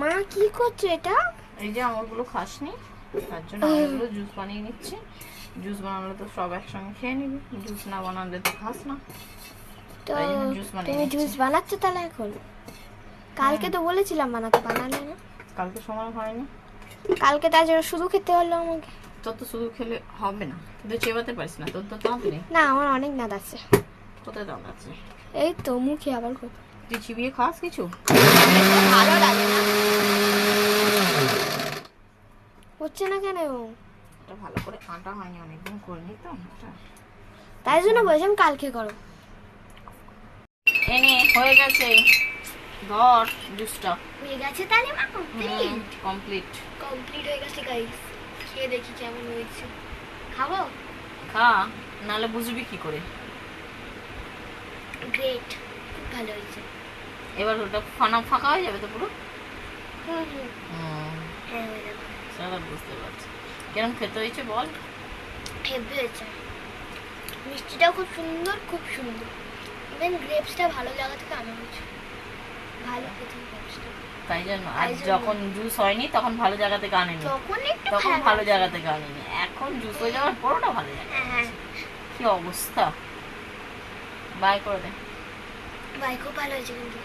মা কি করছে এটা? এই যে আঙুরগুলো খাসনি, তার জন্য আঙুরগুলো জুস বানিয়ে নিচ্ছি। জুস বানালে তো সব একসঙ্গে খেয়ে নিবি, জুস না বানালে তো খাস না, তো তাই জন্য জুস বানিয়ে তুমি নিচ্ছি। জুস বানাচ্ছ তাহলে এখন? কালকে তো বলেছিলাম বানাতে, বানালে না। কালকে সময় হয়নি। কালকে তার জন্য শুধু খেতে হলো আমাকে। তোর তো শুধু খেলে হবে না, তুই চেবাতে পারিস না, তোর তো দাঁত নেই। না, আমার অনেক দাঁত আছে। কোথায় দাঁত আছে? এই তো মুখে আবার কত। তুই চিবিয়ে খাস কিছু? ভালো লাগে না, হচ্ছে না কেন? এটা ভালো করে কাটা হয়নি, অনেকদিন করিনি তো এটা। তাই জন্য বলছিলাম কালকে করো। এনে হয়ে গেছে, ধর জুসটা। হয়ে গেছে তাহলে মা, কমপ্লিট। কমপ্লিট কমপ্লিট হয়ে গেছে গাইস। খেয়ে দেখি কেমন হয়েছে। খাবো? খা, নাহলে বুঝবি কি করে। গ্রেট, খুব ভালো হয়েছে। এবার ওটা ফাঁকা হয়ে যাবে তো পুরো। হুম হুম, হ্যাঁ হয়ে যাবে। সেটা বুঝতে পারছি। কেরম খেতে হয়েছে বল? হেভি হয়েছে। মিষ্টিটাও খুব সুন্দর, খুব সুন্দর। ইভেন গ্রেপসটা ভালো জায়গা থেকে আনা হয়েছে। ভালো খেতে গ্রেপসটা। তাই জন্য আর তাই জন্য। যখন জুস হয়নি তখন ভালো জায়গা থেকে আনেনি, তখন একটু তখন খারাপ ভালো আছে। জায়গা থেকে আনেনি, এখন জুস হয়ে যাওয়ার পরোটা ভালো জায়গা। হ্যাঁ, কি অবস্থা, বাই করে দে। ভাই খুব ভালো হয়েছে কিন্তু।